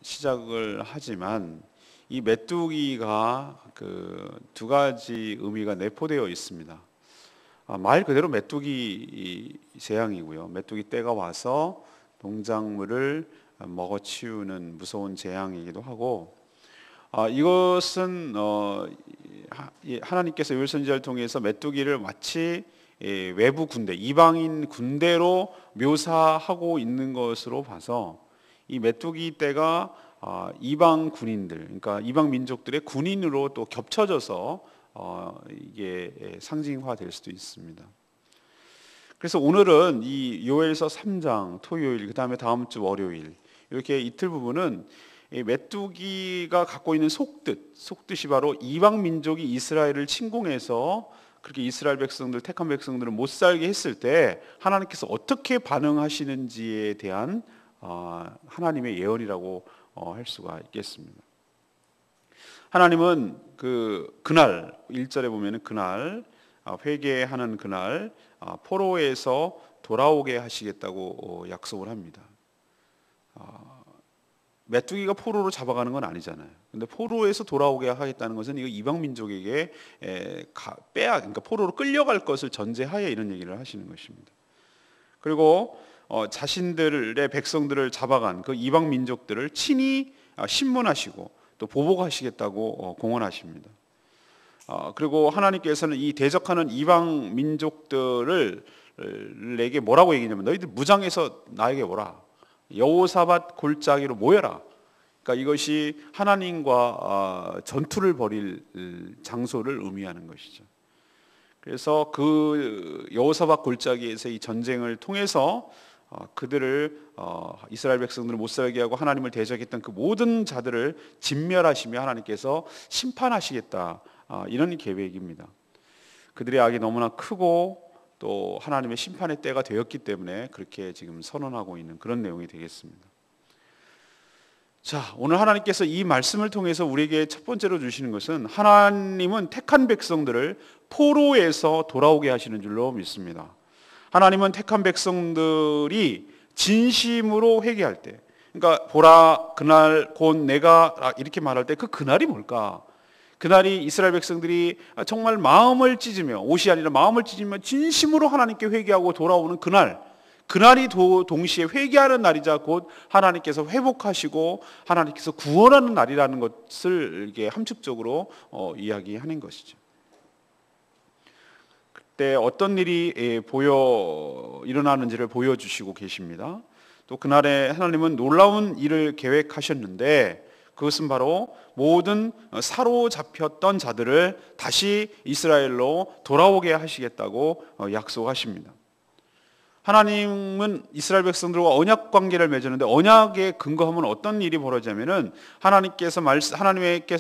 시작을 하지만 이 메뚜기가 그 두 가지 의미가 내포되어 있습니다. 말 그대로 메뚜기 재앙이고요. 메뚜기 떼가 와서 농작물을 먹어치우는 무서운 재앙이기도 하고, 이것은 하나님께서 요엘 선지자를 통해서 메뚜기를 마치 외부 군대, 이방인 군대로 묘사하고 있는 것으로 봐서 이 메뚜기 떼가 이방 군인들, 그러니까 이방 민족들의 군인으로 또 겹쳐져서 이게 상징화될 수도 있습니다. 그래서 오늘은 이 요엘서 3장 토요일, 그 다음에 다음 주 월요일 이렇게 이틀 부분은 메뚜기가 갖고 있는 속뜻이 바로 이방 민족이 이스라엘을 침공해서 그렇게 이스라엘 백성들, 택한 백성들을 못 살게 했을 때 하나님께서 어떻게 반응하시는지에 대한 하나님의 예언이라고 할 수가 있겠습니다. 하나님은 그날 1절에 보면은 그날 회개하는 그날 포로에서 돌아오게 하시겠다고 약속을 합니다. 메뚜기가 포로로 잡아가는 건 아니잖아요. 근데 포로에서 돌아오게 하겠다는 것은 이거 이방 민족에게 그러니까 포로로 끌려갈 것을 전제하에 이런 얘기를 하시는 것입니다. 그리고 자신들의 백성들을 잡아간 그 이방 민족들을 친히 신문하시고 또 보복하시겠다고 공언하십니다. 그리고 하나님께서는 이 대적하는 이방 민족들을 내게 뭐라고 얘기냐면 너희들 무장해서 나에게 오라. 여호사밧 골짜기로 모여라. 그러니까 이것이 하나님과 전투를 벌일 장소를 의미하는 것이죠. 그래서 그 여호사밧 골짜기에서 이 전쟁을 통해서 그들을 이스라엘 백성들을 못 살게 하고 하나님을 대적했던 그 모든 자들을 진멸하시며 하나님께서 심판하시겠다, 이런 계획입니다. 그들의 악이 너무나 크고 또 하나님의 심판의 때가 되었기 때문에 그렇게 지금 선언하고 있는 그런 내용이 되겠습니다. 자, 오늘 하나님께서 이 말씀을 통해서 우리에게 첫 번째로 주시는 것은 하나님은 택한 백성들을 포로에서 돌아오게 하시는 줄로 믿습니다. 하나님은 택한 백성들이 진심으로 회개할 때, 그러니까 보라 그날 곧 내가 이렇게 말할 때 그 그날이 뭘까? 그날이 이스라엘 백성들이 정말 마음을 찢으며, 옷이 아니라 마음을 찢으며 진심으로 하나님께 회개하고 돌아오는 그날이 동시에 회개하는 날이자 곧 하나님께서 회복하시고 하나님께서 구원하는 날이라는 것을 이게 함축적으로 이야기하는 것이죠. 그때 어떤 일이 일어나는지를 보여주시고 계십니다. 또 그날에 하나님은 놀라운 일을 계획하셨는데 그것은 바로 모든 사로잡혔던 자들을 다시 이스라엘로 돌아오게 하시겠다고 약속하십니다. 하나님은 이스라엘 백성들과 언약 관계를 맺었는데 언약의 근거하면 어떤 일이 벌어지냐면은 하나님께서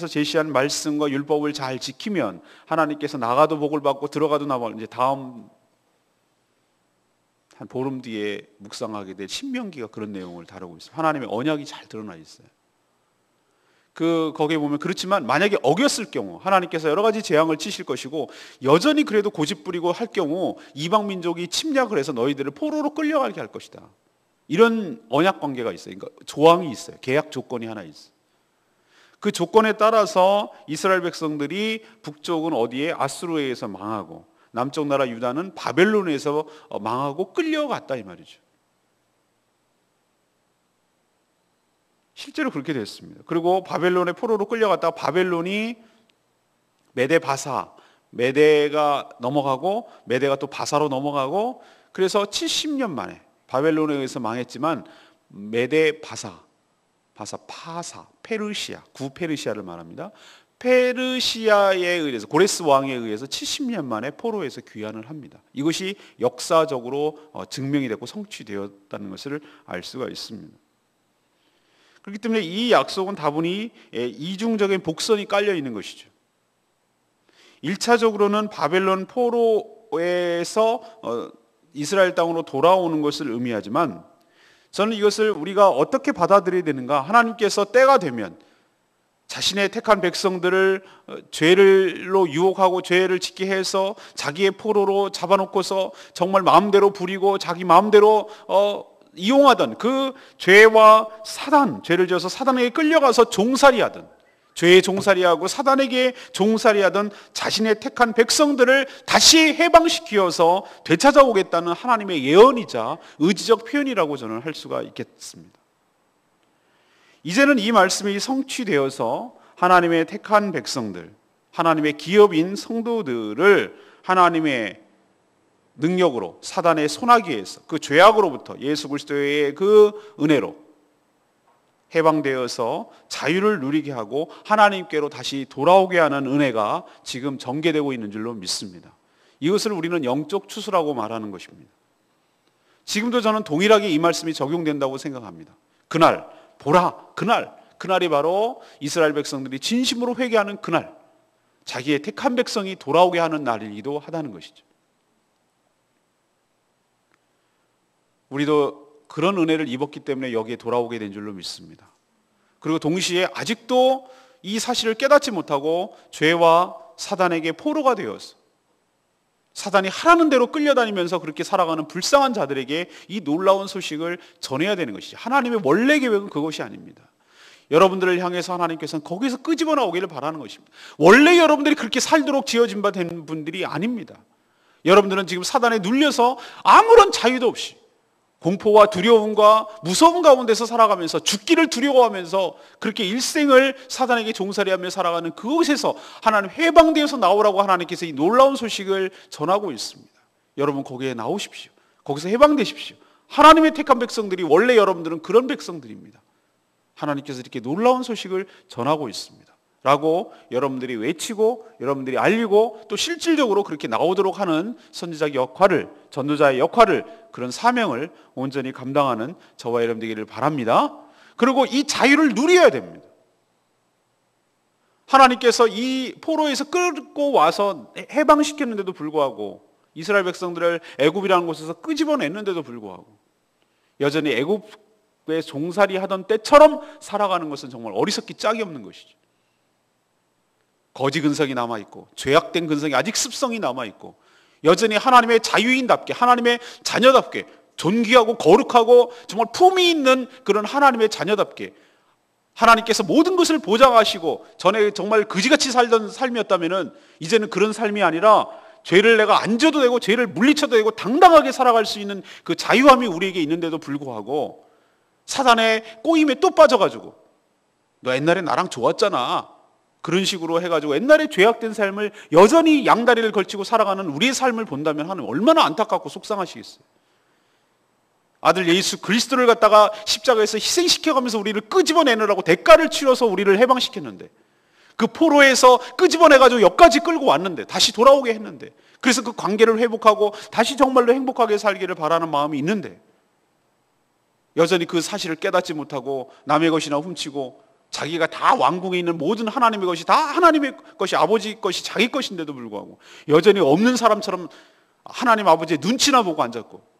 제시한 말씀과 율법을 잘 지키면 하나님께서 나가도 복을 받고 들어가도 이제 다음 한 보름 뒤에 묵상하게 될 신명기가 그런 내용을 다루고 있어요. 하나님의 언약이 잘 드러나 있어요. 거기에 보면 그렇지만 만약에 어겼을 경우 하나님께서 여러 가지 재앙을 치실 것이고 여전히 그래도 고집부리고 할 경우 이방 민족이 침략을 해서 너희들을 포로로 끌려가게 할 것이다. 이런 언약 관계가 있어요. 그러니까 조항이 있어요. 계약 조건이 하나 있어요. 그 조건에 따라서 이스라엘 백성들이 북쪽은 어디에 아수르에서 망하고 남쪽 나라 유다는 바벨론에서 망하고 끌려갔다 이 말이죠. 실제로 그렇게 됐습니다. 그리고 바벨론의 포로로 끌려갔다가 바벨론이 메대가 넘어가고 메대가 또 바사로 넘어가고 그래서 70년 만에 바벨론에 의해서 망했지만 메대 파사, 페르시아, 구페르시아를 말합니다. 페르시아에 의해서 고레스 왕에 의해서 70년 만에 포로에서 귀환을 합니다. 이것이 역사적으로 증명이 됐고 성취되었다는 것을 알 수가 있습니다. 그렇기 때문에 이 약속은 다분히 이중적인 복선이 깔려 있는 것이죠. 1차적으로는 바벨론 포로에서 이스라엘 땅으로 돌아오는 것을 의미하지만 저는 이것을 우리가 어떻게 받아들여야 되는가? 하나님께서 때가 되면 자신의 택한 백성들을 죄로 유혹하고 죄를 짓게 해서 자기의 포로로 잡아놓고서 정말 마음대로 부리고 자기 마음대로 이용하던 그 죄와 사단, 죄를 지어서 사단에게 끌려가서 종살이하던, 죄의 종살이하고 사단에게 종살이하던 자신의 택한 백성들을 다시 해방시키어서 되찾아오겠다는 하나님의 예언이자 의지적 표현이라고 저는 할 수가 있겠습니다. 이제는 이 말씀이 성취되어서 하나님의 택한 백성들, 하나님의 기업인 성도들을 하나님의 능력으로 사단의 손아귀에서, 그 죄악으로부터 예수 그리스도의 그 은혜로 해방되어서 자유를 누리게 하고 하나님께로 다시 돌아오게 하는 은혜가 지금 전개되고 있는 줄로 믿습니다. 이것을 우리는 영적 추수라고 말하는 것입니다. 지금도 저는 동일하게 이 말씀이 적용된다고 생각합니다. 그날, 보라, 그날이 바로 이스라엘 백성들이 진심으로 회개하는 그날, 자기의 택한 백성이 돌아오게 하는 날이기도 하다는 것이죠. 우리도 그런 은혜를 입었기 때문에 여기에 돌아오게 된 줄로 믿습니다. 그리고 동시에 아직도 이 사실을 깨닫지 못하고 죄와 사단에게 포로가 되어서 사단이 하라는 대로 끌려다니면서 그렇게 살아가는 불쌍한 자들에게 이 놀라운 소식을 전해야 되는 것이죠. 하나님의 원래 계획은 그것이 아닙니다. 여러분들을 향해서 하나님께서는 거기서 끄집어 나오기를 바라는 것입니다. 원래 여러분들이 그렇게 살도록 지어진 바 된 분들이 아닙니다. 여러분들은 지금 사단에 눌려서 아무런 자유도 없이 공포와 두려움과 무서움 가운데서 살아가면서 죽기를 두려워하면서 그렇게 일생을 사단에게 종살이하며 살아가는 그곳에서 하나님 해방되어서 나오라고 하나님께서 이 놀라운 소식을 전하고 있습니다. 여러분 거기에 나오십시오. 거기서 해방되십시오. 하나님의 택한 백성들이 원래 여러분들은 그런 백성들입니다. 하나님께서 이렇게 놀라운 소식을 전하고 있습니다. 라고 여러분들이 외치고 여러분들이 알리고 또 실질적으로 그렇게 나오도록 하는 선지자의 역할을, 전도자의 역할을, 그런 사명을 온전히 감당하는 저와 여러분 되기를 바랍니다. 그리고 이 자유를 누려야 됩니다. 하나님께서 이 포로에서 끌고 와서 해방시켰는데도 불구하고, 이스라엘 백성들을 애굽이라는 곳에서 끄집어냈는데도 불구하고 여전히 애굽에 종살이 하던 때처럼 살아가는 것은 정말 어리석기 짝이 없는 것이죠. 거지 근성이 남아있고 죄악된 근성이 아직 습성이 남아있고 여전히 하나님의 자유인답게, 하나님의 자녀답게, 존귀하고 거룩하고 정말 품위 있는 그런 하나님의 자녀답게 하나님께서 모든 것을 보장하시고, 전에 정말 그지같이 살던 삶이었다면 이제는 그런 삶이 아니라 죄를 내가 안 져도 되고 죄를 물리쳐도 되고 당당하게 살아갈 수 있는 그 자유함이 우리에게 있는데도 불구하고 사단의 꼬임에 또 빠져가지고 너 옛날에 나랑 좋았잖아, 그런 식으로 해가지고 옛날에 죄악된 삶을 여전히 양다리를 걸치고 살아가는 우리의 삶을 본다면 하나님 얼마나 안타깝고 속상하시겠어요. 아들 예수 그리스도를 갖다가 십자가에서 희생시켜가면서 우리를 끄집어내느라고 대가를 치러서 우리를 해방시켰는데, 그 포로에서 끄집어내가지고 여기까지 끌고 왔는데, 다시 돌아오게 했는데, 그래서 그 관계를 회복하고 다시 정말로 행복하게 살기를 바라는 마음이 있는데 여전히 그 사실을 깨닫지 못하고 남의 것이나 훔치고 자기가 다 왕궁에 있는 모든 하나님의 것이 다 하나님의 것이, 아버지 것이 자기 것인데도 불구하고 여전히 없는 사람처럼 하나님 아버지의 눈치나 보고 앉았고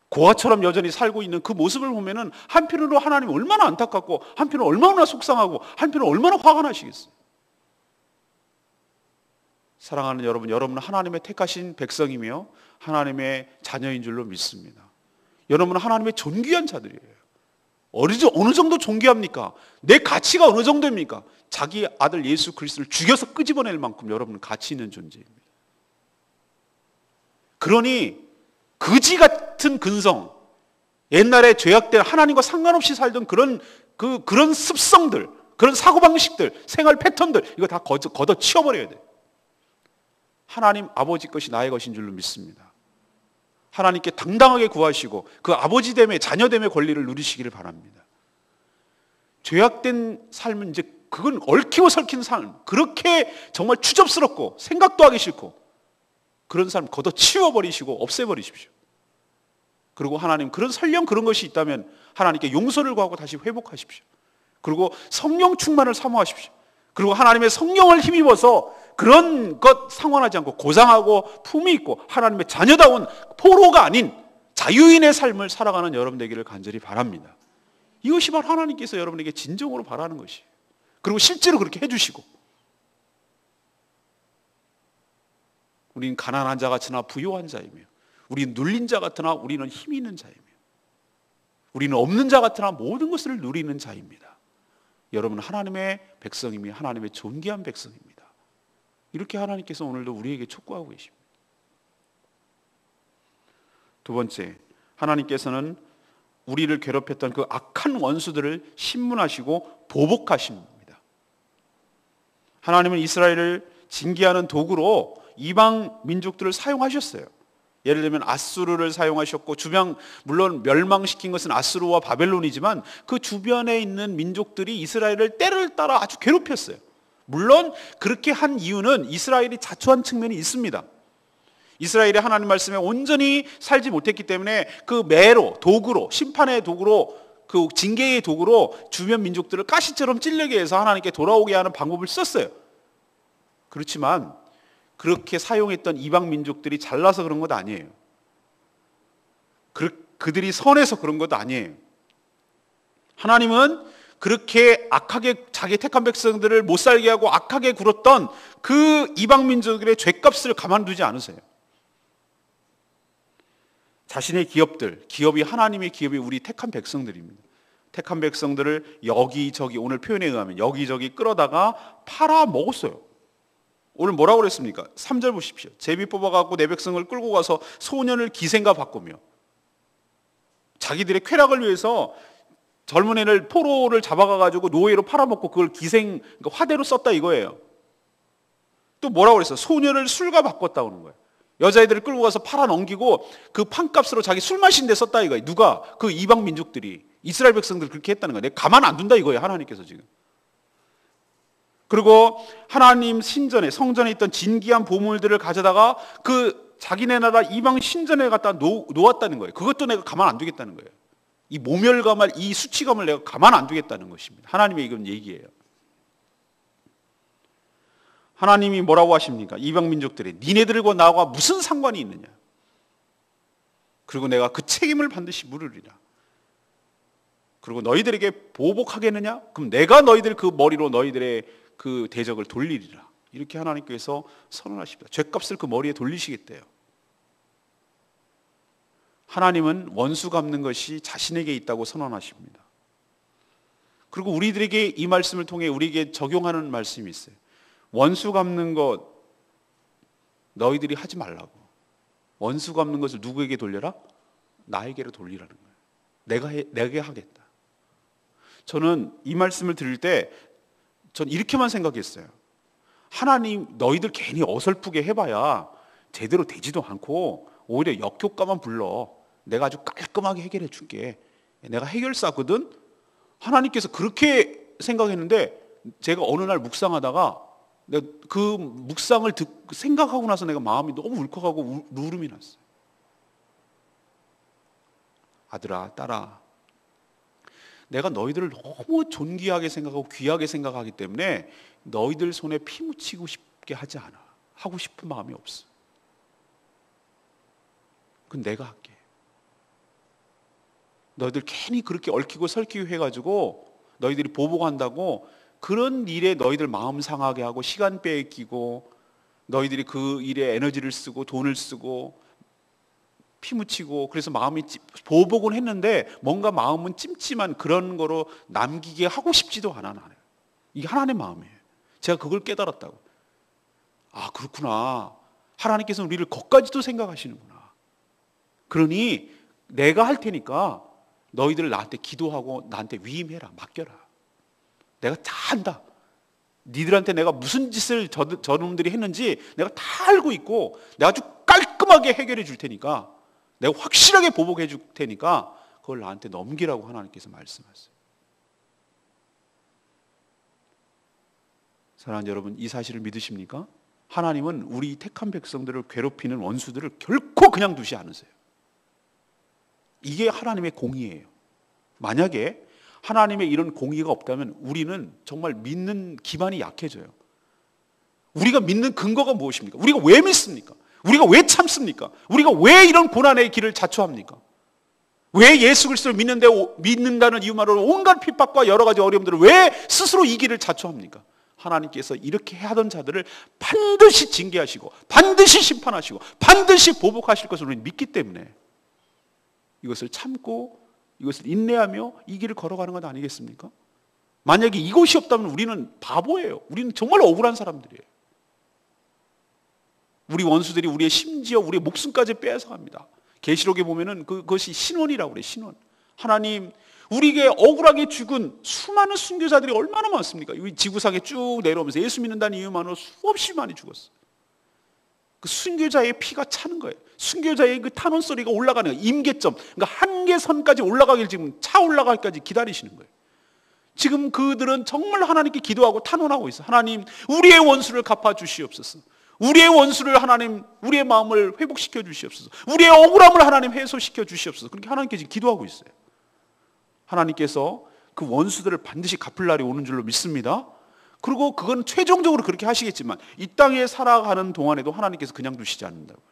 고아처럼 여전히 살고 있는 그 모습을 보면은 한편으로 하나님 얼마나 안타깝고 한편으로 얼마나 속상하고 한편으로 얼마나 화가 나시겠어요. 사랑하는 여러분, 여러분은 하나님의 택하신 백성이며 하나님의 자녀인 줄로 믿습니다. 여러분은 하나님의 존귀한 자들이에요. 어느 정도 존귀합니까? 내 가치가 어느 정도입니까? 자기 아들 예수 그리스도를 죽여서 끄집어낼 만큼 여러분은 가치 있는 존재입니다. 그러니 그지 같은 근성, 옛날에 죄악된 하나님과 상관없이 살던 그런 습성들, 그런 사고방식들, 생활 패턴들, 이거 다 걷어 치워버려야 돼요. 하나님 아버지 것이 나의 것인 줄로 믿습니다. 하나님께 당당하게 구하시고 그 아버지됨의, 자녀됨의 권리를 누리시기를 바랍니다. 죄악된 삶은 이제 그건 얽히고 설킨 삶, 그렇게 정말 추접스럽고 생각도 하기 싫고 그런 삶 걷어 치워버리시고 없애버리십시오. 그리고 하나님, 그런 설령 그런 것이 있다면 하나님께 용서를 구하고 다시 회복하십시오. 그리고 성령 충만을 사모하십시오. 그리고 하나님의 성령을 힘입어서 그런 것 상관하지 않고 고상하고 품위 있고 하나님의 자녀다운 포로가 아닌 자유인의 삶을 살아가는 여러분 되기를 간절히 바랍니다. 이것이 바로 하나님께서 여러분에게 진정으로 바라는 것이에요. 그리고 실제로 그렇게 해주시고, 우리는 가난한 자 같으나 부요한 자이며 우리는 눌린 자 같으나 우리는 힘이 있는 자이며 우리는 없는 자 같으나 모든 것을 누리는 자입니다. 여러분 하나님의 백성이며 하나님의 존귀한 백성입니다. 이렇게 하나님께서 오늘도 우리에게 촉구하고 계십니다. 두 번째, 하나님께서는 우리를 괴롭혔던 그 악한 원수들을 신문하시고 보복하십니다. 하나님은 이스라엘을 징계하는 도구로 이방 민족들을 사용하셨어요. 예를 들면 아수르를 사용하셨고, 물론 멸망시킨 것은 아수르와 바벨론이지만 그 주변에 있는 민족들이 이스라엘을 때를 따라 아주 괴롭혔어요. 물론 그렇게 한 이유는 이스라엘이 자초한 측면이 있습니다. 이스라엘이 하나님 말씀에 온전히 살지 못했기 때문에 그 매로, 도구로, 심판의 도구로, 그 징계의 도구로 주변 민족들을 가시처럼 찔르게 해서 하나님께 돌아오게 하는 방법을 썼어요. 그렇지만 그렇게 사용했던 이방 민족들이 잘나서 그런 것 아니에요. 그들이 선해서 그런 것 아니에요. 하나님은 그렇게 악하게 자기 택한 백성들을 못 살게 하고 악하게 굴었던 그 이방 민족들의 죄값을 가만두지 않으세요. 자신의 기업이 하나님의 기업이 우리 택한 백성들입니다. 택한 백성들을 여기저기, 오늘 표현에 의하면 여기저기 끌어다가 팔아먹었어요. 오늘 뭐라고 그랬습니까? 3절 보십시오. 제비 뽑아갖고 내 백성을 끌고 가서 소년을 기생과 바꾸며, 자기들의 쾌락을 위해서 젊은 애를 포로를 잡아가가지고 노예로 팔아먹고 그걸 기생, 그러니까 화대로 썼다 이거예요. 또 뭐라고 그랬어요? 소년을 술과 바꿨다 그러는 거예요. 여자애들을 끌고 가서 팔아넘기고 그 판값으로 자기 술 마신 데 썼다 이거예요. 누가? 그 이방 민족들이, 이스라엘 백성들이 그렇게 했다는 거예요. 내가 가만 안 둔다 이거예요, 하나님께서 지금. 그리고 하나님 신전에, 성전에 있던 진귀한 보물들을 가져다가 그 자기네 나라 이방 신전에 갖다 놓았다는 거예요. 그것도 내가 가만 안 두겠다는 거예요. 이 모멸감을, 이 수치감을 내가 가만 안 두겠다는 것입니다. 하나님의 이건 얘기예요. 하나님이 뭐라고 하십니까? 이방 민족들이 니네들과 나와 무슨 상관이 있느냐? 그리고 내가 그 책임을 반드시 물으리라. 그리고 너희들에게 보복하겠느냐? 그럼 내가 너희들 그 머리로 너희들의 그 대적을 돌리리라. 이렇게 하나님께서 선언하십니다. 죄값을 그 머리에 돌리시겠대요. 하나님은 원수 갚는 것이 자신에게 있다고 선언하십니다. 그리고 우리들에게 이 말씀을 통해 우리에게 적용하는 말씀이 있어요. 원수 갚는 것 너희들이 하지 말라고. 원수 갚는 것을 누구에게 돌려라? 나에게로 돌리라는 거예요. 내가 하겠다. 저는 이 말씀을 들을 때 전 이렇게만 생각했어요. 하나님, 너희들 괜히 어설프게 해봐야 제대로 되지도 않고 오히려 역효과만 불러. 내가 아주 깔끔하게 해결해 줄게. 내가 해결사거든. 하나님께서 그렇게 생각했는데 제가 어느 날 묵상하다가 내가 그 묵상을 생각하고 나서 내가 마음이 너무 울컥하고 울음이 났어요. 아들아, 딸아, 내가 너희들을 너무 존귀하게 생각하고 귀하게 생각하기 때문에 너희들 손에 피 묻히고 싶게 하지 않아. 하고 싶은 마음이 없어. 그건 내가 할게. 너희들 괜히 그렇게 얽히고 설키고 해가지고 너희들이 보복한다고 그런 일에 너희들 마음 상하게 하고 시간 빼앗기고 너희들이 그 일에 에너지를 쓰고 돈을 쓰고 피 묻히고, 그래서 마음이 보복은 했는데 뭔가 마음은 찜찜한 그런 거로 남기게 하고 싶지도 않아. 나는 이게 하나님의 마음이에요. 제가 그걸 깨달았다고. 아, 그렇구나. 하나님께서는 우리를 거기까지도 생각하시는구나. 그러니 내가 할 테니까 너희들 나한테 기도하고 나한테 위임해라. 맡겨라. 내가 다 한다. 니들한테 내가 무슨 짓을 저놈들이 했는지 내가 다 알고 있고 내가 아주 깔끔하게 해결해 줄 테니까, 내가 확실하게 보복해 줄 테니까 그걸 나한테 넘기라고 하나님께서 말씀하세요. 사랑하는 여러분, 이 사실을 믿으십니까? 하나님은 우리 택한 백성들을 괴롭히는 원수들을 결코 그냥 두지 않으세요. 이게 하나님의 공의예요. 만약에 하나님의 이런 공의가 없다면 우리는 정말 믿는 기반이 약해져요. 우리가 믿는 근거가 무엇입니까? 우리가 왜 믿습니까? 우리가 왜 참습니까? 우리가 왜 이런 고난의 길을 자초합니까? 왜 예수 그리스도를 믿는다는 이유만으로 온갖 핍박과 여러 가지 어려움들을 왜 스스로 이 길을 자초합니까? 하나님께서 이렇게 하던 자들을 반드시 징계하시고 반드시 심판하시고 반드시 보복하실 것을 우리는 믿기 때문에 이것을 참고 이것을 인내하며 이 길을 걸어가는 것 아니겠습니까? 만약에 이것이 없다면 우리는 바보예요. 우리는 정말 억울한 사람들이에요. 우리 원수들이 우리의 심지어 우리의 목숨까지 빼앗아갑니다. 계시록에 보면은 그것이 신원이라고 그래요. 신원. 하나님, 우리에게 억울하게 죽은 수많은 순교자들이 얼마나 많습니까? 이 지구상에 쭉 내려오면서 예수 믿는다는 이유만으로 수없이 많이 죽었어요. 그 순교자의 피가 차는 거예요. 순교자의 그 탄원 소리가 올라가는 거예요. 임계점, 그러니까 한계선까지 올라가길 지금 차 올라가기까지 기다리시는 거예요. 지금 그들은 정말 하나님께 기도하고 탄원하고 있어요. 하나님, 우리의 원수를 갚아 주시옵소서. 우리의 원수를 하나님, 우리의 마음을 회복시켜 주시옵소서. 우리의 억울함을 하나님 해소시켜 주시옵소서. 그렇게 하나님께 지금 기도하고 있어요. 하나님께서 그 원수들을 반드시 갚을 날이 오는 줄로 믿습니다. 그리고 그건 최종적으로 그렇게 하시겠지만 이 땅에 살아가는 동안에도 하나님께서 그냥 두시지 않는다고요.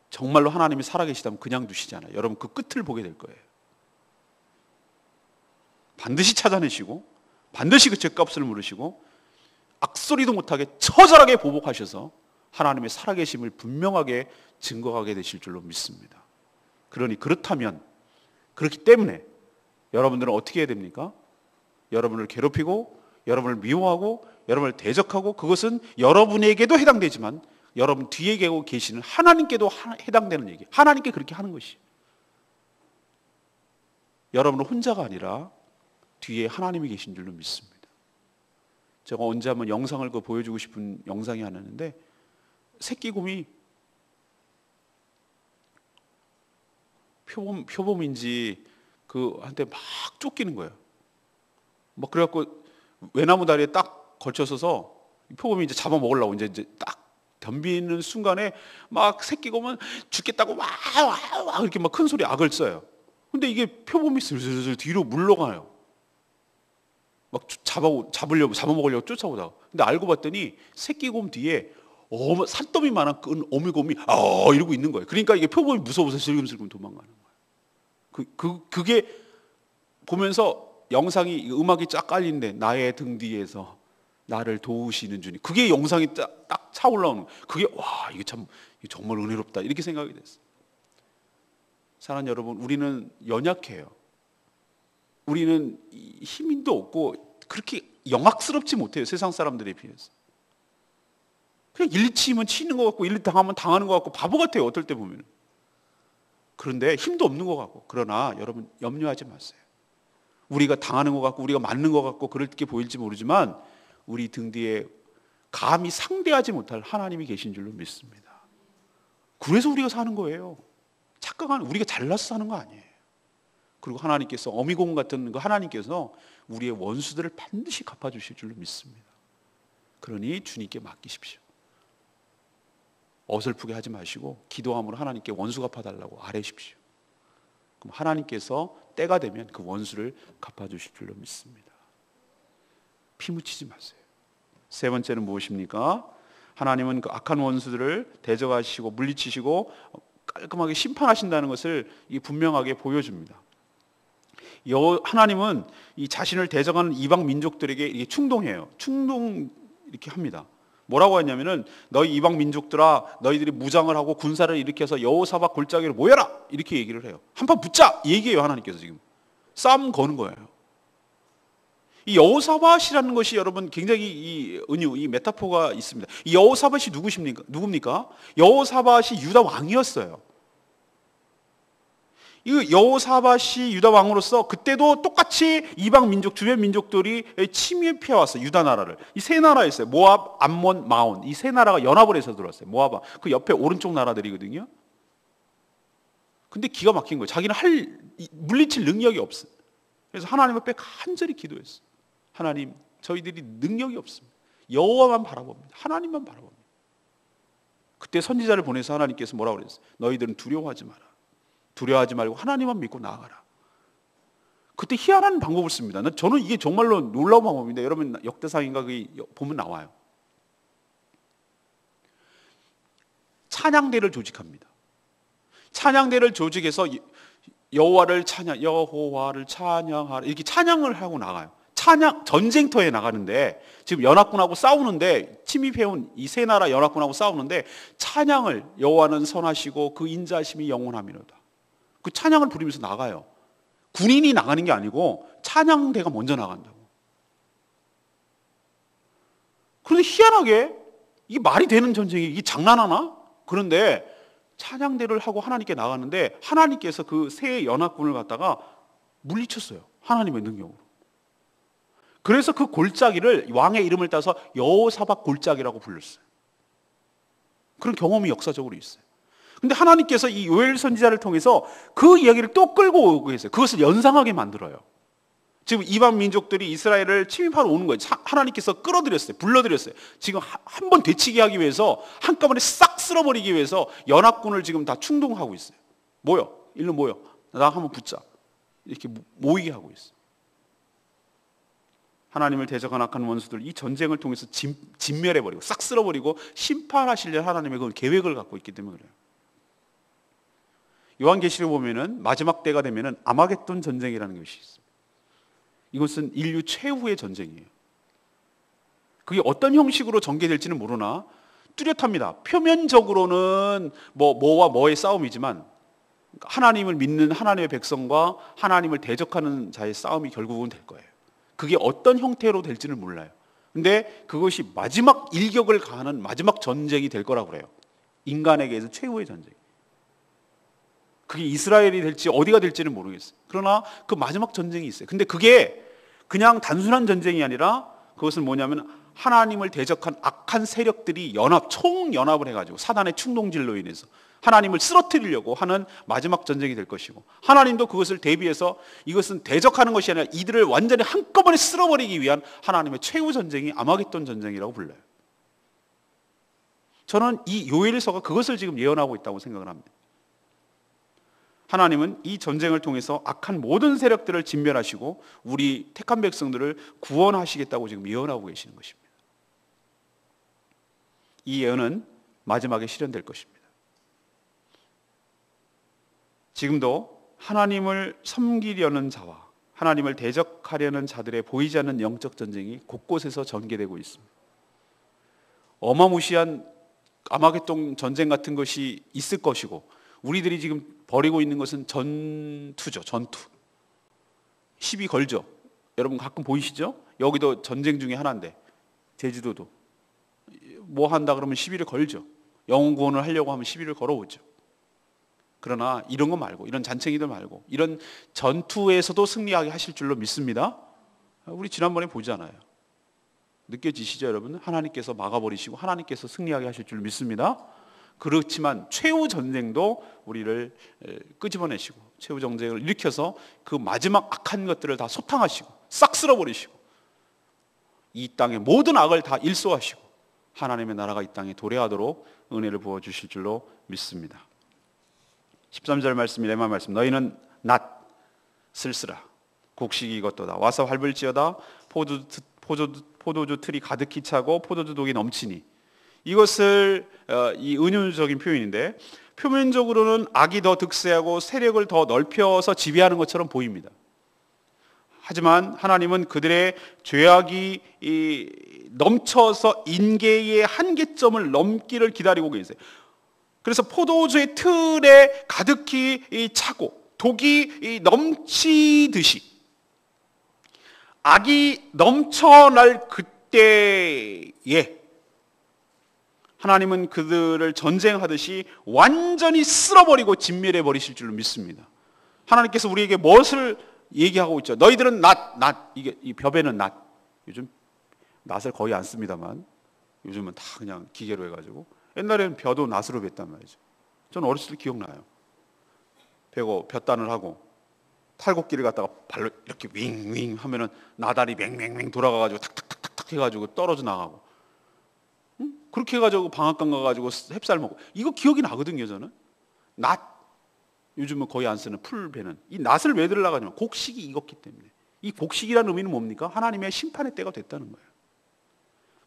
정말로 하나님이 살아계시다면 그냥 두시지 않아요. 여러분 그 끝을 보게 될 거예요. 반드시 찾아내시고 반드시 그 죄값을 물으시고 악소리도 못하게 처절하게 보복하셔서 하나님의 살아계심을 분명하게 증거하게 되실 줄로 믿습니다. 그러니 그렇다면, 그렇기 때문에 여러분들은 어떻게 해야 됩니까? 여러분을 괴롭히고 여러분을 미워하고 여러분을 대적하고 그것은 여러분에게도 해당되지만 여러분 뒤에 계시는 하나님께도 해당되는 얘기. 하나님께 그렇게 하는 것이. 여러분은 혼자가 아니라 뒤에 하나님이 계신 줄로 믿습니다. 제가 언제 한번 영상을 보여주고 싶은 영상이 하나 있는데 새끼곰이 표범인지 한테 막 쫓기는 거예요. 막 그래갖고 외나무 다리에 딱 걸쳐서서 표범이 이제 잡아먹으려고 이제 딱 덤비는 순간에 막 새끼곰은 죽겠다고 막 이렇게 막 큰 소리 악을 써요. 근데 이게 표범이 슬슬 뒤로 물러가요. 막 잡아먹으려고 쫓아오다가. 근데 알고 봤더니 새끼곰 뒤에 산더미만한 큰 어미곰이 이러고 있는 거예요. 그러니까 이게 표범이 무서워서 슬금슬금 도망가는 거예요. 그게 보면서 영상이 음악이 쫙 깔리는데 나의 등 뒤에서 나를 도우시는 주님. 그게 영상이 딱 차올라오는 거예요. 그게 이게 정말 은혜롭다 이렇게 생각이 됐어요. 사랑하는 여러분, 우리는 연약해요. 우리는 힘도 없고 그렇게 영악스럽지 못해요. 세상 사람들에 비해서. 그냥 일 치면 치는 것 같고 일 당하면 당하는 것 같고 바보 같아요. 어떨 때 보면. 그런데 힘도 없는 것 같고. 그러나 여러분 염려하지 마세요. 우리가 당하는 것 같고 우리가 맞는 것 같고 그렇게 보일지 모르지만 우리 등 뒤에 감히 상대하지 못할 하나님이 계신 줄로 믿습니다. 그래서 우리가 사는 거예요. 착각하는, 우리가 잘나서 사는 거 아니에요. 그리고 하나님께서 어미곰 같은 그 하나님께서 우리의 원수들을 반드시 갚아주실 줄로 믿습니다. 그러니 주님께 맡기십시오. 어설프게 하지 마시고 기도함으로 하나님께 원수 갚아달라고 아뢰십시오. 그럼 하나님께서 때가 되면 그 원수를 갚아주실 줄로 믿습니다. 피 묻히지 마세요. 세 번째는 무엇입니까? 하나님은 그 악한 원수들을 대적하시고 물리치시고 깔끔하게 심판하신다는 것을 분명하게 보여줍니다. 하나님은 이 자신을 대적하는 이방 민족들에게 충동해요. 충동 이렇게 합니다. 뭐라고 했냐면은 너희 이방 민족들아 너희들이 무장을 하고 군사를 일으켜서 여호사밧 골짜기로 모여라 이렇게 얘기를 해요. 한판 붙자 이 얘기예요. 하나님께서 지금 싸움 거는 거예요. 이 여호사밧이라는 것이 여러분 굉장히 이 메타포가 있습니다. 이 여호사밧이 누굽니까? 여호사밧이 유다 왕이었어요. 이 여호사밧이 유다 왕으로서 그때도 똑같이 이방 민족 주변 민족들이 침입해 왔어요. 유다 나라를. 이 세 나라였어요. 모압, 암몬, 마온. 이 세 나라가 연합을 해서 들어왔어요. 모압 그 옆에 오른쪽 나라들이거든요. 근데 기가 막힌 거예요. 자기는 물리칠 능력이 없어요. 그래서 하나님 앞에 간절히 기도했어요. 하나님, 저희들이 능력이 없습니다. 여호와만 바라봅니다. 하나님만 바라봅니다. 그때 선지자를 보내서 하나님께서 뭐라고 그랬어요? 너희들은 두려워하지 마라. 두려워하지 말고 하나님만 믿고 나아가라. 그때 희한한 방법을 씁니다. 저는 이게 정말로 놀라운 방법인데 여러분 역대상인가 보면 나와요. 찬양대를 조직합니다. 찬양대를 조직해서 여호와를 찬양하라 이렇게 찬양을 하고 나가요. 전쟁터에 나가는데 지금 연합군하고 싸우는데 침입해온 이 세 나라 연합군하고 싸우는데 찬양을 여호와는 선하시고 그 인자하심이 영원하미로다. 그 찬양을 부르면서 나가요. 군인이 나가는 게 아니고 찬양대가 먼저 나간다고. 그런데 희한하게 이게 말이 되는 전쟁이 이게 장난하나? 그런데 찬양대를 하고 하나님께 나가는데 하나님께서 그 세 연합군을 갖다가 물리쳤어요. 하나님의 능력으로. 그래서 그 골짜기를 왕의 이름을 따서 여호사밧 골짜기라고 불렀어요. 그런 경험이 역사적으로 있어요. 근데 하나님께서 이 요엘 선지자를 통해서 그 이야기를 또 끌고 오고 계세요. 그것을 연상하게 만들어요. 지금 이방 민족들이 이스라엘을 침입하러 오는 거예요. 하나님께서 끌어들였어요. 불러들였어요. 지금 한 번 되치게 하기 위해서 한꺼번에 싹 쓸어버리기 위해서 연합군을 지금 다 충동하고 있어요. 모여. 일로 모여. 나 한번 붙자. 이렇게 모이게 하고 있어요. 하나님을 대적한 악한 원수들 이 전쟁을 통해서 진멸해버리고 싹 쓸어버리고 심판하시려 하나님의 그 계획을 갖고 있기 때문에 그래요. 요한계시록 보면은 마지막 때가 되면은 아마겟돈 전쟁이라는 것이 있습니다. 이것은 인류 최후의 전쟁이에요. 그게 어떤 형식으로 전개될지는 모르나 뚜렷합니다. 표면적으로는 뭐와 뭐의 싸움이지만 하나님을 믿는 하나님의 백성과 하나님을 대적하는 자의 싸움이 결국은 될 거예요. 그게 어떤 형태로 될지는 몰라요. 근데 그것이 마지막 일격을 가하는 마지막 전쟁이 될 거라고 그래요. 인간에게서 최후의 전쟁. 그게 이스라엘이 될지 어디가 될지는 모르겠어요. 그러나 그 마지막 전쟁이 있어요. 근데 그게 그냥 단순한 전쟁이 아니라 그것은 뭐냐면 하나님을 대적한 악한 세력들이 총연합을 해가지고 사단의 충동질로 인해서 하나님을 쓰러뜨리려고 하는 마지막 전쟁이 될 것이고 하나님도 그것을 대비해서 이것은 대적하는 것이 아니라 이들을 완전히 한꺼번에 쓸어버리기 위한 하나님의 최후 전쟁이 아마겟돈 전쟁이라고 불러요. 저는 이 요엘서가 그것을 지금 예언하고 있다고 생각을 합니다. 하나님은 이 전쟁을 통해서 악한 모든 세력들을 진멸하시고 우리 택한 백성들을 구원하시겠다고 지금 예언하고 계시는 것입니다. 이 예언은 마지막에 실현될 것입니다. 지금도 하나님을 섬기려는 자와 하나님을 대적하려는 자들의 보이지 않는 영적 전쟁이 곳곳에서 전개되고 있습니다. 어마무시한 아마겟돈 전쟁 같은 것이 있을 것이고 우리들이 지금 벌이고 있는 것은 전투죠. 전투. 시비 걸죠. 여러분 가끔 보이시죠? 여기도 전쟁 중에 하나인데 제주도도 뭐 한다 그러면 시비를 걸죠. 영혼 구원을 하려고 하면 시비를 걸어오죠. 그러나 이런 거 말고 이런 잔챙이들 말고 이런 전투에서도 승리하게 하실 줄로 믿습니다. 우리 지난번에 보잖아요. 느껴지시죠 여러분? 하나님께서 막아버리시고 하나님께서 승리하게 하실 줄 믿습니다. 그렇지만 최후 전쟁도 우리를 끄집어내시고 최후 전쟁을 일으켜서 그 마지막 악한 것들을 다 소탕하시고 싹 쓸어버리시고 이 땅의 모든 악을 다 일소하시고 하나님의 나라가 이 땅에 도래하도록 은혜를 부어주실 줄로 믿습니다. 13절 말씀이 레마 말씀 너희는 낫 쓸쓸하 곡식이 익었도다 와서 밟을지어다 포도주 틀이 가득히 차고 포도주 독이 넘치니 이것을 이 은유적인 표현인데 표면적으로는 악이 더 득세하고 세력을 더 넓혀서 지배하는 것처럼 보입니다. 하지만 하나님은 그들의 죄악이 넘쳐서 인계의 한계점을 넘기를 기다리고 계세요. 그래서 포도주의 틀에 가득히 차고 독이 넘치듯이 악이 넘쳐날 그때에 하나님은 그들을 전쟁하듯이 완전히 쓸어버리고 진멸해 버리실 줄로 믿습니다. 하나님께서 우리에게 무엇을 얘기하고 있죠? 너희들은 낫 이게 이 벼베는 낫. 요즘 낫을 거의 안 씁니다만 요즘은 다 그냥 기계로 해가지고 옛날에는 벼도 낫으로 뱄단 말이죠. 저는 어렸을 때 기억나요. 베고 벼단을 하고 탈곡기를 갖다가 발로 이렇게 윙윙 하면은 나달이 맹맹맹 돌아가가지고 탁탁탁탁 해가지고 떨어져 나가고 그렇게 해가지고 방앗간 가가지고 햅쌀 먹고 이거 기억이 나거든요. 저는 낫 요즘은 거의 안 쓰는 풀배는 이 낫을 왜 들으려고 하냐면 곡식이 익었기 때문에 이 곡식이라는 의미는 뭡니까? 하나님의 심판의 때가 됐다는 거예요.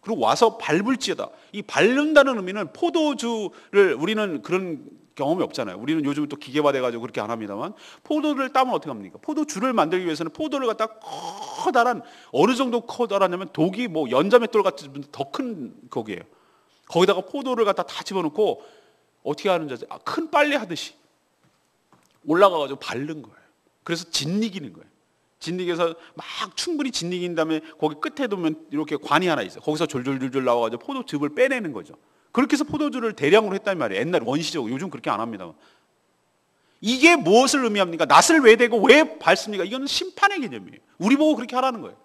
그리고 와서 밟을지어다 이 밟는다는 의미는 포도주를 우리는 그런 경험이 없잖아요. 우리는 요즘 또 기계화돼가지고 그렇게 안 합니다만 포도를 따면 어떻게 합니까? 포도주를 만들기 위해서는 포도를 갖다 커다란 어느 정도 커다라냐면 독이 뭐 연자맷돌 같은 더 큰 거기에요. 거기다가 포도를 갖다 다 집어넣고 어떻게 하는지 아세요? 큰 빨래 하듯이 올라가가지고 바른 거예요. 그래서 짓이기는 거예요. 짓이겨서 막 충분히 짓이긴 다음에 거기 끝에 두면 이렇게 관이 하나 있어요. 거기서 졸졸졸졸 나와가지고 포도즙을 빼내는 거죠. 그렇게 해서 포도주를 대량으로 했단 말이에요. 옛날 원시적으로. 요즘 그렇게 안 합니다. 이게 무엇을 의미합니까? 낫을 왜 대고 왜 밟습니까? 이건 심판의 개념이에요. 우리 보고 그렇게 하라는 거예요.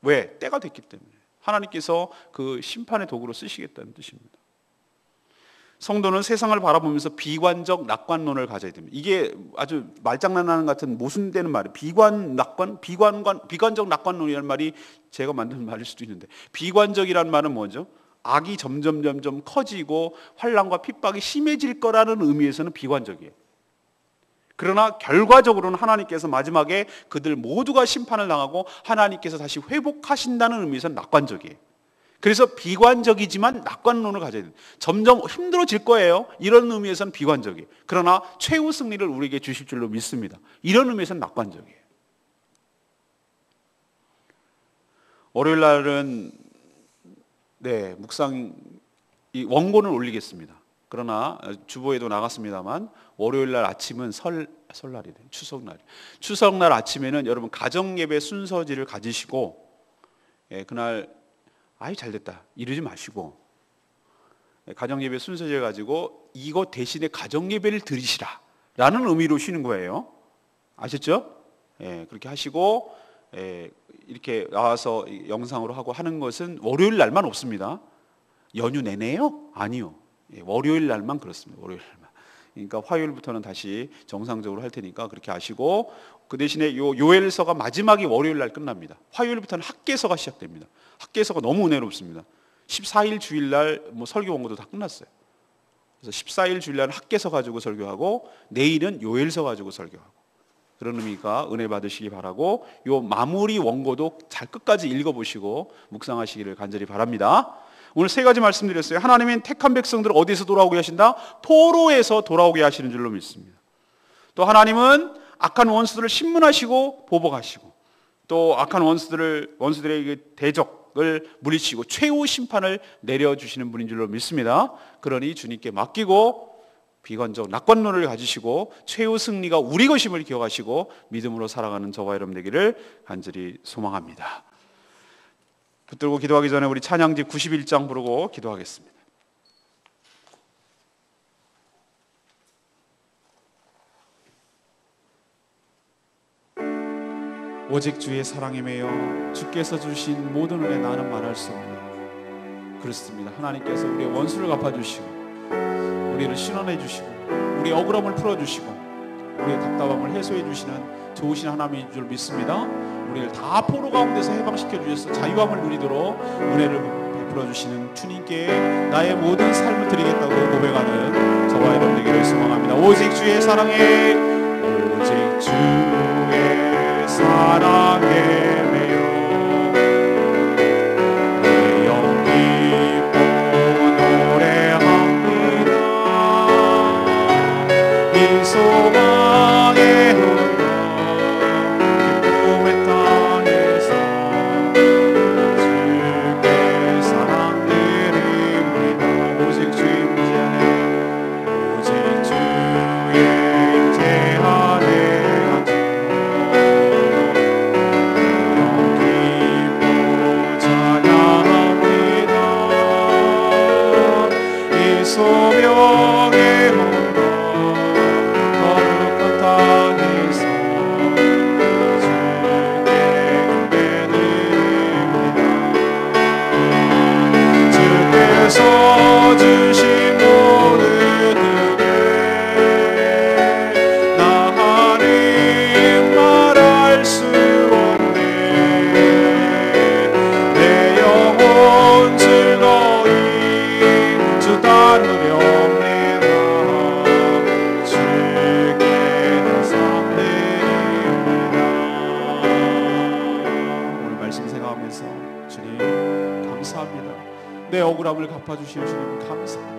왜? 때가 됐기 때문에. 하나님께서 그 심판의 도구로 쓰시겠다는 뜻입니다. 성도는 세상을 바라보면서 비관적 낙관론을 가져야 됩니다. 이게 아주 말장난하는 같은 모순되는 말이에요. 비관적 낙관론이라는 말이 제가 만든 말일 수도 있는데, 비관적이라는 말은 뭐죠? 악이 점점 커지고 환난과 핍박이 심해질 거라는 의미에서는 비관적이에요. 그러나 결과적으로는 하나님께서 마지막에 그들 모두가 심판을 당하고 하나님께서 다시 회복하신다는 의미에서는 낙관적이에요. 그래서 비관적이지만 낙관론을 가져야 돼요. 점점 힘들어질 거예요. 이런 의미에서는 비관적이에요. 그러나 최후 승리를 우리에게 주실 줄로 믿습니다. 이런 의미에서는 낙관적이에요. 월요일 날은 묵상 이 원고는 올리겠습니다. 그러나 주보에도 나갔습니다만 월요일 날 아침은 설날이래. 추석날 아침에는 여러분 가정예배 순서지를 가지시고 그날 아이 잘됐다 이러지 마시고 가정예배 순서지를 가지고 이거 대신에 가정예배를 드리시라 라는 의미로 쉬는 거예요. 아셨죠? 그렇게 하시고 이렇게 나와서 영상으로 하고 하는 것은 월요일 날만 없습니다. 연휴 내내요? 아니요. 월요일 날만 그렇습니다. 월요일 날만. 그러니까 화요일부터는 다시 정상적으로 할 테니까 그렇게 하시고, 그 대신에 요엘서가 마지막이 월요일 날 끝납니다. 화요일부터는 학개서가 시작됩니다. 학개서가 너무 은혜롭습니다. 14일 주일날 설교 원고도 다 끝났어요. 그래서 14일 주일날 학개서 가지고 설교하고 내일은 요엘서 가지고 설교하고, 그런 의미가 은혜 받으시기 바라고, 요 마무리 원고도 잘 끝까지 읽어보시고 묵상하시기를 간절히 바랍니다. 오늘 세 가지 말씀드렸어요. 하나님은 택한 백성들을 어디서 돌아오게 하신다? 포로에서 돌아오게 하시는 줄로 믿습니다. 또 하나님은 악한 원수들을 신문하시고 보복하시고, 또 악한 원수들의 대적을 물리치고 최후 심판을 내려주시는 분인 줄로 믿습니다. 그러니 주님께 맡기고 비관적 낙관론을 가지시고 최후 승리가 우리 것임을 기억하시고 믿음으로 살아가는 저와 여러분 되기를 간절히 소망합니다. 붙들고 기도하기 전에 우리 찬양지 91장 부르고 기도하겠습니다. 오직 주의 사랑에 매여 주께서 주신 모든 은혜 나는 말할 수 없네. 그렇습니다. 하나님께서 우리의 원수를 갚아주시고 우리를 신원해 주시고 우리의 억울함을 풀어주시고 우리의 답답함을 해소해 주시는 좋으신 하나님인 줄 믿습니다. 우리를 다 포로 가운데서 해방시켜 주셔서 자유함을 누리도록 은혜를 베풀어 주시는 주님께 나의 모든 삶을 드리겠다고 고백하는 저와 여러분 되기를 소망합니다. 오직 주의 사랑에, 오직 주의 사랑에 매여 내 영 기뻐 노래합니다. 이 소망에 흘러 기쁨의 땅에서 주께 사랑드립니다. 오직 주의 임재 안에, 오직 주의 임재 안에 소명의 honor 거룩한 땅에서 주께 예배드립니다. 주께서 주신 모든 은혜 나 하나님 말할 수 없네. 내 영혼 즐거이 주 따르며 옵니다. 주께 감사드립니다. 오늘 말씀 생각하면서 주님 감사합니다. 내 억울함을 갚아주실 주님 감사합니다.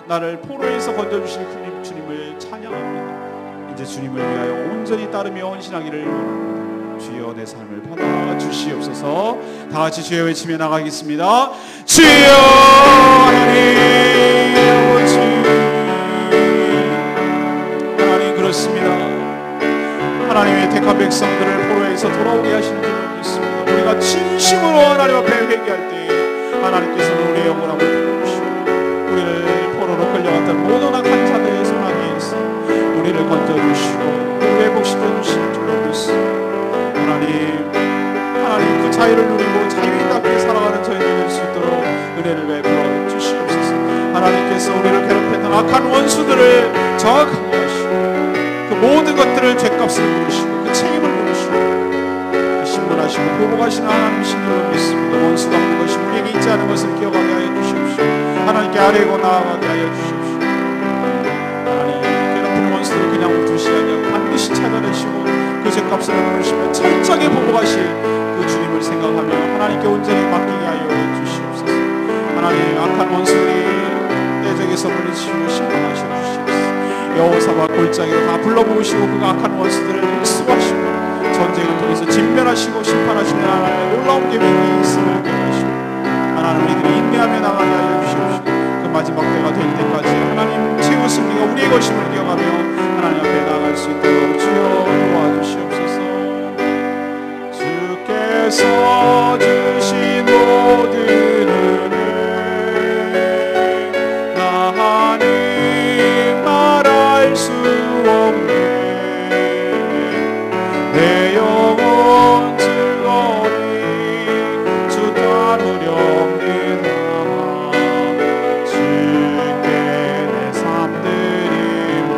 나를 포로에서 건져주실 주님을 찬양합니다. 이제 주님을 위하여 온전히 따르며 헌신하기를 원합니다. 주여 내 삶을 받아 주시옵소서. 다 같이 주여 외치며 나가겠습니다. 주여 하나님, 하나님 그렇습니다. 택한 백성들을 포로에서 돌아오게 하시는 줄 믿습니다. 우리가 진심으로 하나님 앞에 회개할 때 하나님께서는 우리의 영혼함을 풀어주시고 우리를 포로로 끌려갔던 모든 악한 자들의 손아귀에서 우리를 건져주시고 회복시켜 주실 줄 믿습니다. 하나님 그 자유를 누리고 자유인답게 살아가는 저희들 될 수 있도록 은혜를 베풀어 주시옵소서. 하나님께서 우리를 괴롭혔던 악한 원수들을 정확하게 하시고 그 모든 것들을 죄값을 물으시고 그 책임을 물으시고 그 신문하시고 보복하시는 하나님이신 줄로 믿습니다. 원수가 없는 것이 우리에게 있지 않은 것을 기억하게 하여 주시옵시고 하나님께 아뢰고 나아가게 하여 주시옵시고 하나님 괴롭히는 원수들을 그냥 두시 아니하고 반드시 찾아내시고 그 죄값을 물으시며 철저하게 보복하실 그 주님을 생각하며 하나님께 온전히 맡기게 하여 주시옵소서. 하나님 악한 원수들이 내 적에서 물리치시고 심판하시어 주시옵소서. 여호사와 골짜기로 다 불러모으시고 그 악한 원수들을 흑수하시고 전쟁을 통해서 진멸하시고 심판하시는 하나님의 놀라운 계획이 있음을 기억하시고 하나님 우리들이 인내하며 나가게 하여 주시옵시고 그 마지막 때가 될 때까지 하나님 최후 승리가 우리의 것임을 기억하며 하나님 앞에 나아갈 수 있도록 주여 도와주시옵소서. 주께서 주신 모든 은혜 나는 말할 수 없네. 내 영혼 즐거이 주 따르려 없는 나 주께 내 삶 드립니다.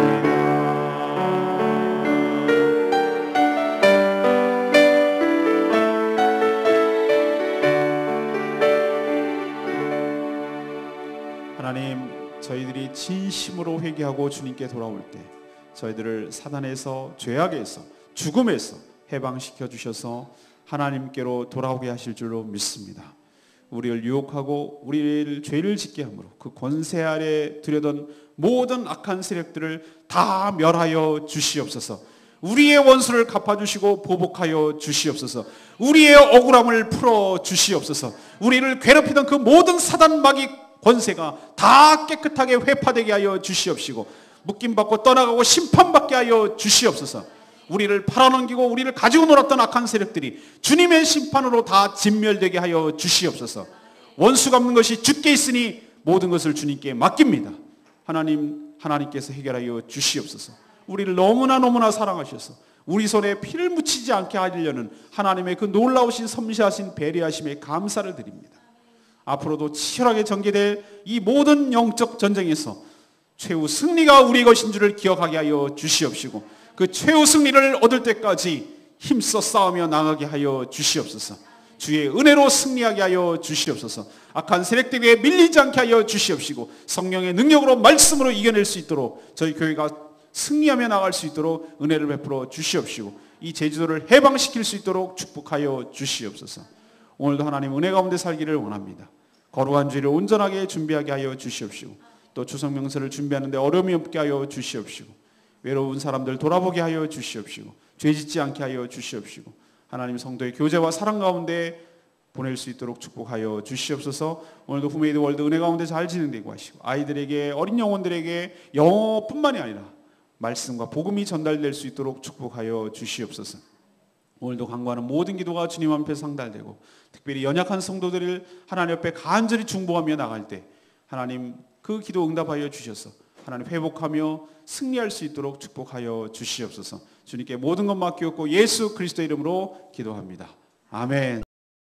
하나님 저희들이 진심으로 회개하고 주님께 돌아올 때 저희들을 사단에서 죄악에서 죽음에서 해방시켜 주셔서 하나님께로 돌아오게 하실 줄로 믿습니다. 우리를 유혹하고 우리를 죄를 짓게 함으로 그 권세 아래 들여던 모든 악한 세력들을 다 멸하여 주시옵소서. 우리의 원수를 갚아주시고 보복하여 주시옵소서. 우리의 억울함을 풀어 주시옵소서. 우리를 괴롭히던 그 모든 사단 마귀 권세가 다 깨끗하게 회파되게 하여 주시옵시고 묶임받고 떠나가고 심판받게 하여 주시옵소서. 우리를 팔아넘기고 우리를 가지고 놀았던 악한 세력들이 주님의 심판으로 다 진멸되게 하여 주시옵소서. 원수가 없는 것이 주께 있으니 모든 것을 주님께 맡깁니다. 하나님께서 해결하여 주시옵소서. 우리를 너무나 사랑하셔서 우리 손에 피를 묻히지 않게 하려는 하나님의 그 놀라우신 섬세하신 배려하심에 감사를 드립니다. 앞으로도 치열하게 전개될 이 모든 영적 전쟁에서 최후 승리가 우리 것인 줄을 기억하게 하여 주시옵시고 그 최후 승리를 얻을 때까지 힘써 싸우며 나가게 하여 주시옵소서. 주의 은혜로 승리하게 하여 주시옵소서. 악한 세력들에게 밀리지 않게 하여 주시옵시고 성령의 능력으로 말씀으로 이겨낼 수 있도록 저희 교회가 승리하며 나갈 수 있도록 은혜를 베풀어 주시옵시고 이 제주도를 해방시킬 수 있도록 축복하여 주시옵소서. 오늘도 하나님 은혜 가운데 살기를 원합니다. 거룩한 주일을 온전하게 준비하게 하여 주시옵시고 또 추석 명세를 준비하는데 어려움이 없게 하여 주시옵시고 외로운 사람들 돌아보게 하여 주시옵시고 죄짓지 않게 하여 주시옵시고 하나님 성도의 교제와 사랑 가운데 보낼 수 있도록 축복하여 주시옵소서. 오늘도 후메이드 월드 은혜 가운데 잘 진행되고 하시고 아이들에게 어린 영혼들에게 영어뿐만이 아니라 말씀과 복음이 전달될 수 있도록 축복하여 주시옵소서. 오늘도 간구하는 모든 기도가 주님 앞에 상달되고 특별히 연약한 성도들을 하나님 앞에 간절히 중보하며 나갈 때 하나님 그 기도 응답하여 주셔서 하나님 회복하며 승리할 수 있도록 축복하여 주시옵소서. 주님께 모든 것 맡기옵고 예수 그리스도 이름으로 기도합니다. 아멘.